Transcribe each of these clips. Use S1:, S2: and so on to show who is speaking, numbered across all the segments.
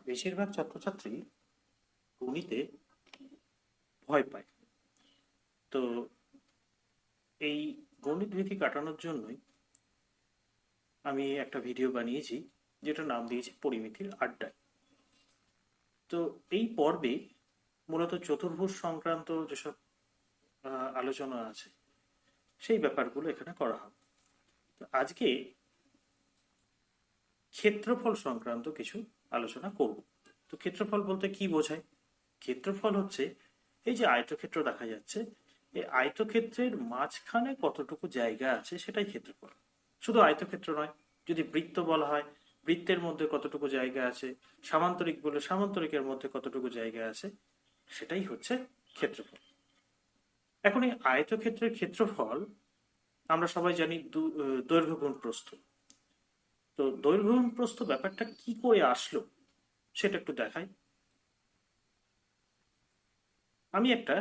S1: বেশিরভাগ ছাত্রছাত্রী গণিতে ভয় পায়। তো এই গণিত ভীতি কাটানোর জন্যই আমি একটা ভিডিও বানিয়েছি, যেটা নাম দিয়েছি পরিমিতির আড্ডায়। তো এই পর্বে মূলত চতুর্ভুজ সংক্রান্ত যেসব আলোচনা আছে সেই ব্যাপারগুলো এখানে করা হবে। তো আজকে ক্ষেত্রফল সংক্রান্ত কিছু আলোচনা করব। তো ক্ষেত্রফল বলতে কি বোঝায়? ক্ষেত্রফল হচ্ছে এই যে আয়তক্ষেত্র দেখা যাচ্ছে, এই আয়তক্ষেত্রের মাঝখানে কতটুকু জায়গা আছে সেটাই ক্ষেত্রফল। শুধু আয়তক্ষেত্র নয়, যদি বৃত্ত বলা হয় বৃত্তের মধ্যে কতটুকু জায়গা আছে, সামান্তরিক বলে সামান্তরিকের মধ্যে কতটুকু জায়গা আছে, সেটাই হচ্ছে ক্ষেত্রফল। এখন এই আয়তক্ষেত্রের ক্ষেত্রফল আমরা সবাই জানি দৈর্ঘ্য গুণ প্রস্থ। তো দৈর্ঘ্য গুণ প্রস্থ ব্যাপারটা কি করে আসলো সেটা একটু দেখাই। আমি একটা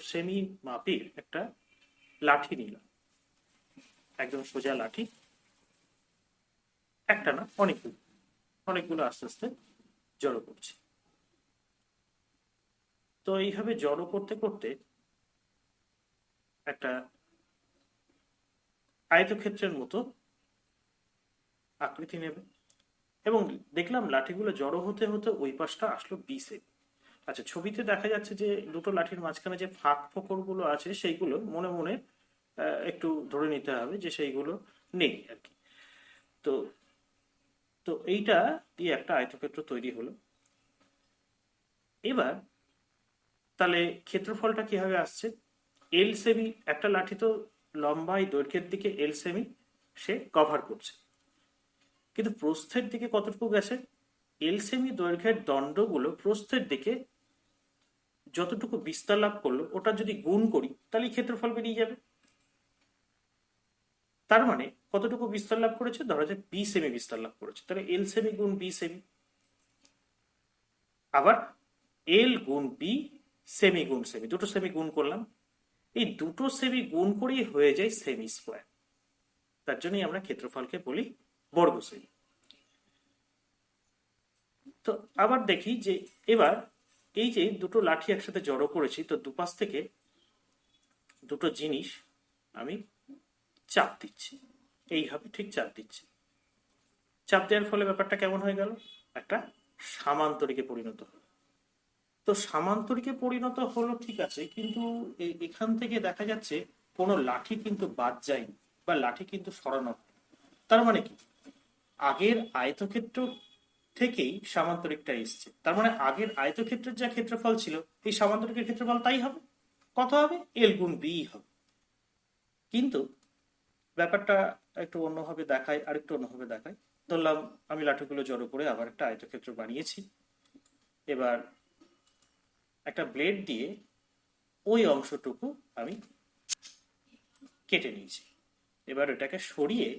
S1: সেমি মাপের একটা লাঠি নিলাম, একদম সোজা লাঠি, একটা না অনেকগুলো, অনেকগুলো আস্তে আস্তে জড়ো করছি। তো এইভাবে জড়ো করতে করতে একটা আয়তক্ষেত্রের মতো আকৃতি নেবে, এবং দেখলাম লাঠিগুলো জড়ো হতে হতে ওই পাশটা আসলো বি সেমি। আচ্ছা, ছবিতে দেখা যাচ্ছে যে দুটো লাঠির মাঝখানে যে ফাঁক ফোকর গুলো আছে সেইগুলো মনে মনে একটু ধরে নিতে হবে যে সেইগুলো নেই আর কি। তো তো এইটা দিয়ে একটা আয়তক্ষেত্র তৈরি হলো। এবার তাহলে ক্ষেত্রফলটা কিভাবে আসছে? এল সেমি, একটা লাঠি তো লম্বাই দৈর্ঘ্যের দিকে এল সেমি সে কভার করছে, কিন্তু প্রস্থের দিকে কতটুকু গেছে? এল সেমি দৈর্ঘ্যের দণ্ডগুলো প্রস্থের দিকে যতটুকু বিস্তার লাভ করলো ওটা যদি গুণ করি তাহলে ক্ষেত্রফল বেরিয়ে যাবে। তার মানে কতটুকু বিস্তার লাভ করেছে? ধরা যায় বি সেমি বিস্তার লাভ করেছে, তাহলে এল সেমি গুণ বি সেমি, আবার এল গুণ বি সেমি গুণ সেমি, দুটো সেমি গুণ করলাম, এই দুটো সেমি গুণ করেই হয়ে যায় সেমি স্কোয়ার। তার জন্যই আমরা ক্ষেত্রফলকে বলি বর্গ সেমি। তো আবার দেখি যে এবার এই যে দুটো লাঠি একসাথে জড়ো করেছি, তো দুপাশ থেকে দুটো জিনিস আমি চাপ দিচ্ছি, এইভাবে ঠিক চাপ দিচ্ছি। চাপ দেওয়ার ফলে ব্যাপারটা কেমন হয়ে গেল? একটা সামান্তরিকে পরিণত হলো। তো সামান্তরিকে পরিণত হলো ঠিক আছে, কিন্তু এখান থেকে দেখা যাচ্ছে কোনো লাঠি কিন্তু বাদ যায়নি বা লাঠি কিন্তু সরানো হয়। তার মানে কি? আগের আয়তক্ষেত্র থেকেই সামান্তরিকটা এসছে, তার মানে আগের আয়তক্ষেত্রের যা ক্ষেত্রফল ছিল এই সামান্তরিকের ক্ষেত্রফল তাই হবে। কত হবে? এল গুণ বি হবে। কিন্তু ব্যাপারটা একটু অন্যভাবে দেখায়, আরেকটু অন্যভাবে দেখায়। ধরলাম আমি লাঠিগুলো জড়ো করে আবার একটা আয়তক্ষেত্র বানিয়েছি। এবার একটা ব্লেড দিয়ে ওই অংশটুকু আমি কেটে নিয়েছি। এবার এটাকে সরিয়ে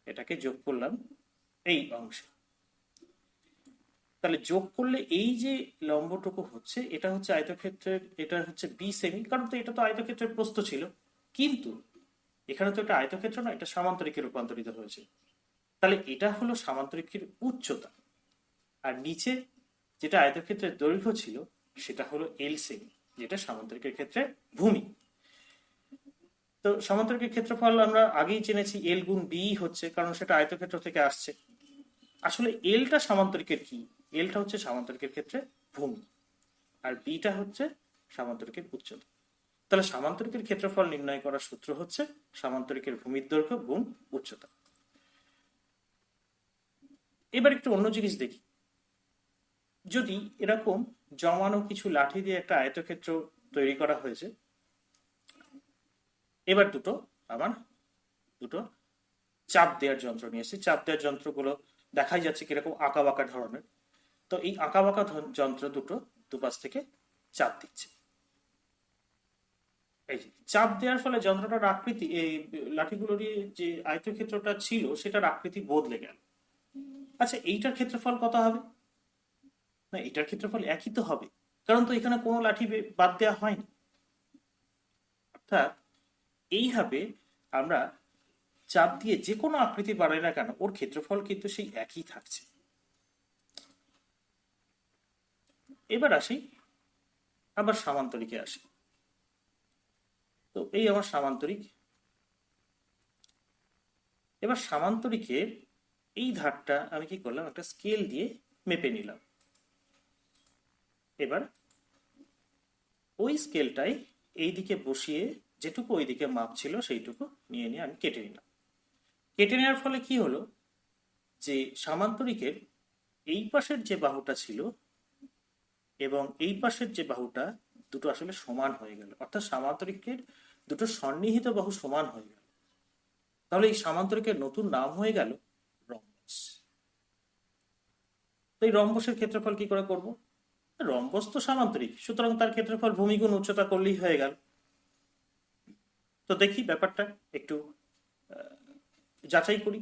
S1: এটাকে যোগ করলাম এই অংশে। তাহলে যোগ করলে এই যে লম্বটুকু হচ্ছে এটা হচ্ছে আয়তক্ষেত্রের, এটা হচ্ছে বি সেমি, কারণ তো এটা তো আয়তক্ষেত্রের প্রস্থ ছিল। কিন্তু এখানে তো এটা আয়তক্ষেত্র না, এটা সামান্তরিকে রূপান্তরিত হয়েছে। তাহলে এটা হলো সামান্তরিকের উচ্চতা, আর নিচে যেটা আয়তক্ষেত্রের দৈর্ঘ্য ছিল সেটা হলো এল সেমি, যেটা সামান্তরিকের ক্ষেত্রে ভূমি। তো সামান্তরিকের ক্ষেত্রফল আমরা আগেই জেনেছি এল গুণ বি হচ্ছে, কারণ সেটা আয়তক্ষেত্র থেকে আসছে। আসলে এলটা সামান্তরিকের কি? এলটা হচ্ছে সামান্তরিকের ক্ষেত্রে ভূমি, আর বিটা হচ্ছে সামান্তরিকের উচ্চতা। তাহলে সামান্তরিকের ক্ষেত্রফল নির্ণয় করার সূত্র হচ্ছে সামান্তরিকের ভূমির দৈর্ঘ্য গুণ উচ্চতা। এবার একটু অন্য জিনিস দেখি। যদি এরকম জমানো কিছু লাঠি দিয়ে একটা আয়তক্ষেত্র তৈরি করা হয়েছে, এবার আমার দুটো চাপ দেওয়ার যন্ত্র নিয়ে এসেছি। চাপ দেওয়ার যন্ত্রগুলো দেখাই যাচ্ছে কিরকম আঁকা বাঁকা ধরনের। তো এই আঁকা বাঁকা যন্ত্র দুটো দুপাশ থেকে চাপ দিচ্ছে। এই যে চাপ দেওয়ার ফলে যন্ত্রটার আকৃতি, এই লাঠিগুলোর যে আয়তক্ষেত্রটা ছিল সেটার আকৃতি বদলে গেল। আচ্ছা, এইটার ক্ষেত্রফল কত হবে? না, এটার ক্ষেত্রফল একই তো হবে, কারণ তো এখানে কোনো লাঠি বাদ দেওয়া হয়নি। অর্থাৎ এইভাবে আমরা চাপ দিয়ে যে কোনো আকৃতি বাড়ায় না কেন ওর ক্ষেত্রফল কিন্তু সেই একই থাকছে। এবার আসি আবার সামান্তরিকে আসি। তো এই আমার সামান্তরিক। এবার সামান্তরিকের এই ধারটা আমি কি করলাম, একটা স্কেল দিয়ে মেপে নিলাম। এবার ওই স্কেলটাই এই দিকে বসিয়ে যেটুকু ওই দিকে মাপ ছিল সেইটুকু নিয়ে নিয়ে আমি কেটে নিলাম। কেটে নেওয়ার ফলে কি হলো, যে সামান্তরিকের এই পাশের যে বাহুটা ছিল এবং এই পাশের যে বাহুটা দুটো আসলে সমান হয়ে গেল, অর্থাৎ সামান্তরিকের দুটো সন্নিহিত বাহু সমান হয়ে গেল। তাহলে এই সামান্তরিকের নতুন নাম হয়ে গেল রম্বস। তো এই রম্বসের ক্ষেত্রফল কি করে করব? রম্বস তো সামান্তরিক, সুতরাং তার ক্ষেত্রফল ভূমি গুণ উচ্চতা করলেই হয়ে গেল। তো দেখি ব্যাপারটা একটু যাচাই করি।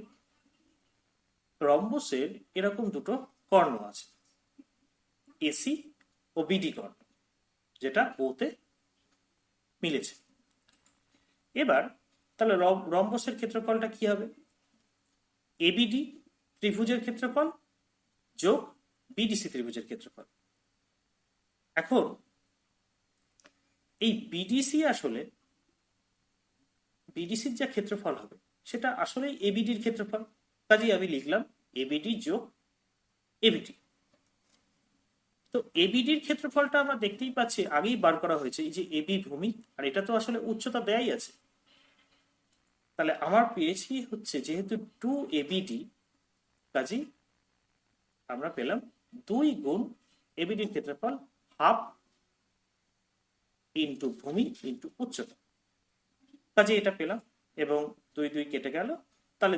S1: রম্বসের এরকম দুটো কর্ণ আছে, এসি ও বিডি কর্ণ, যেটা ওতে মিলেছে। এবার তাহলে রম্বসের ক্ষেত্রফলটা কি হবে? এবিডি ত্রিভুজের ক্ষেত্রফল যোগ বিডিসি ত্রিভুজের ক্ষেত্রফল। এখন এই বিডিসির যা ক্ষেত্রফল হবে সেটা আসলে এবিডির ক্ষেত্রফল। কাজেই আমি লিখলাম এবিডি যোগ এবিডি। তো এবিডির ক্ষেত্রফলটা আমরা দেখতেই পাচ্ছি, আগেই বার করা হয়েছে, এই যে এবি ভূমি, আর এটা তো আসলে উচ্চতা দেয়াই আছে। তাহলে আমার পেয়েছি হচ্ছে যেহেতু 2ABD, কাজেই আমরা পেলাম 2 গুণ এবিডির ক্ষেত্রফল হাফ ইন্টু ভূমি ইন্টু উচ্চতা, কাজে এটা পেলাম এবং 2 2 কেটে গেল। তাহলে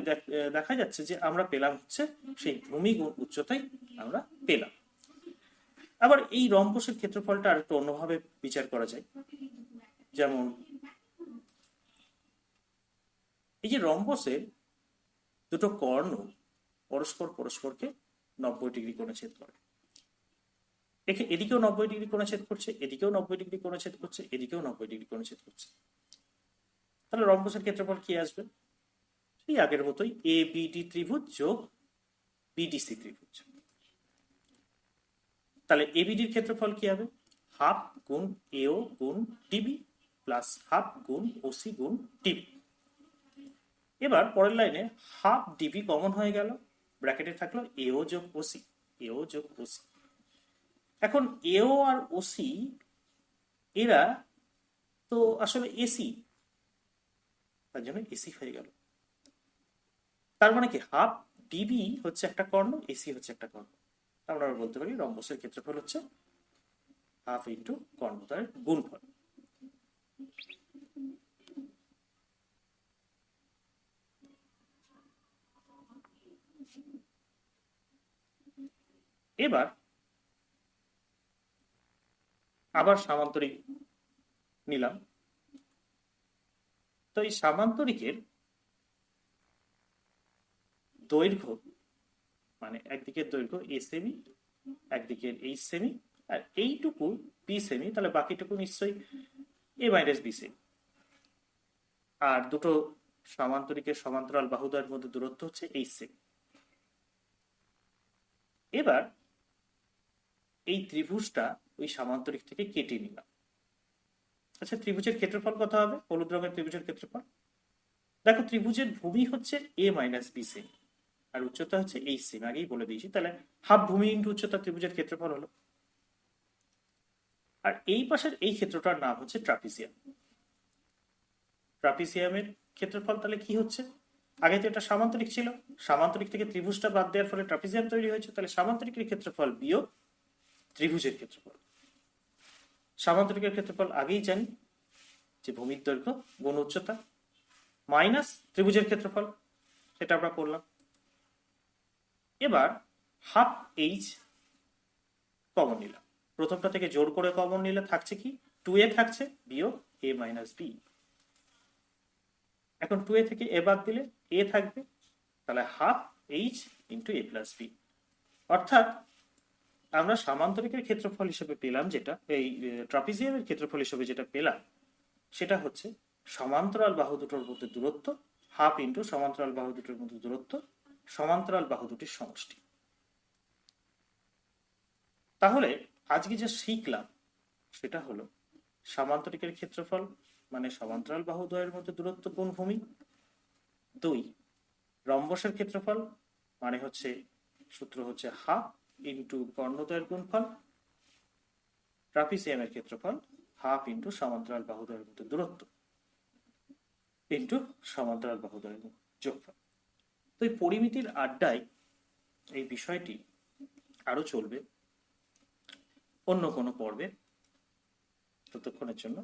S1: দেখা যাচ্ছে যে আমরা পেলাম হচ্ছে সেই ভূমি গুণ উচ্চতাই আমরা পেলাম। আবার এই রম্বসের ক্ষেত্রফলটা আর একটু অন্যভাবে বিচার করা যায়। যেমন এই যে রম্বসের দুটো কর্ণ পরস্পরকে 90 ডিগ্রি কোণে ছেদ করে। এদিকেও 90 ডিগ্রি কোণে ছেদ করছে, এদিকেও 90 ডিগ্রি কোণে ছেদ করছে, এদিকেও 90 ডিগ্রি কোণে ছেদ করছে। তাহলে রম্বসের ক্ষেত্রফল কি আসবে? এই আগের মতোই এবিডি ত্রিভুজ যোগ বিডিসি ত্রিভুজ। তাহলে এবিডির ক্ষেত্রফল কি হবে? হাফ গুণ এও গুণ ডিবি প্লাস হাফ গুণ ওসি গুণ ডিবি। এবার পরের লাইনে হাফ ডিবি কমন হয়ে গেল, ব্র্যাকেটে থাকলো এও যোগ ওসি, এও যোগ ওসি। এখন এও আর ওসি এরা তো আসলে এসি, তার জন্য এসি হয়ে গেল। তার মানে কি হাফ ডিবি হচ্ছে একটা কর্ণ, এসি হচ্ছে একটা কর্ণ। আমরা বলতে পারি রম্বসের ক্ষেত্রফল হচ্ছে হাফ ইন্টু কর্ণ, তার গুণফল। এবার আবার সামান্তরিক নিলাম। তো এই সামান্তরিকের দৈর্ঘ্য, মানে একদিকের দৈর্ঘ্য এ সেমি, একদিকের এইচ সেমি, আর এইটুকু বি সেমি, তাহলে বাকিটুকু নিশ্চয়ই এ মাইনাস বি সেমি। আর দুটো সামান্তরিকের সমান্তরাল বাহুদ্বয়ের মধ্যে দূরত্ব হচ্ছে এইচ সেমি। এবার এই ত্রিভুজটা ওই সামান্তরিক থেকে কেটে নিলাম। আচ্ছা, ত্রিভুজের ক্ষেত্রফল কত হবে? হলুদ রঙের ত্রিভুজের ক্ষেত্রফল দেখো, ত্রিভুজের ভূমি হচ্ছে এ মাইনাস বি সেমি আর উচ্চতা হচ্ছে এইচ সেমি, আগেই বলে দিয়েছি। তাহলে হাফ ভূমি ইন্টু উচ্চতা ত্রিভুজের ক্ষেত্রফল হলো। আর এই পাশের এই ক্ষেত্রটার নাম হচ্ছে ট্রাপিজিয়াম। ট্রাপিজিয়ামের ক্ষেত্রফল তাহলে কি হচ্ছে? আগে তো এটা সামান্তরিক ছিল, সামান্তরিক থেকে ত্রিভুজটা বাদ দেওয়ার ফলে ট্রাপিজিয়াম তৈরি হয়েছে। তাহলে সামান্তরিকের ক্ষেত্রফল বিয়োগ ত্রিভুজের ক্ষেত্রফল। সামান্তরিকের ক্ষেত্রফল আগেই জানি যে ভূমির দৈর্ঘ্য গুণ উচ্চতা মাইনাস ত্রিভুজের ক্ষেত্রফল, সেটা আমরা করলাম। এবার হাফ এইচ কমন নিলাম, প্রথমটা থেকে জোর করে কমন নিলে থাকছে কি? 2a থাকছে বিয়োগ a মাইনাস বি। এখন 2a থেকে a বাদ দিলে a থাকবে, তাহলে half H into a plus B. অর্থাৎ আমরা সামান্তরিকের ক্ষেত্রফল হিসেবে পেলাম যেটা, এই ট্রাপিজিয়ামের ক্ষেত্রফল হিসেবে যেটা পেলাম সেটা হচ্ছে সমান্তরাল বাহু দুটোর মধ্যে দূরত্ব হাফ ইন্টু সমান্তরাল বাহু দুটোর মধ্যে দূরত্ব, সমান্তরাল বাহু দুটির সমষ্টি। তাহলে আজকে যে শিখলাম সেটা হলো সামান্তরিকের ক্ষেত্রফল মানে সমান্তরাল বাহু দ্বয়ের মধ্যে দূরত্ব কোণ ভূমি। 2, রম্বসের ক্ষেত্রফল মানে হচ্ছে সূত্র হচ্ছে হাফ ইন্টু কর্ণদ্বয়ের গুণফল। ট্রাপিজিয়ামের ক্ষেত্রফল হাফ ইন্টু সমান্তরাল বাহু দ্বয়ের মধ্যে দূরত্ব ইন্টু সমান্তরাল বাহু দ্বয়ের যোগফল। তো এই পরিমিতির আড্ডায় এই বিষয়টি আরো চলবে অন্য কোনো পর্বে। ততক্ষণের জন্য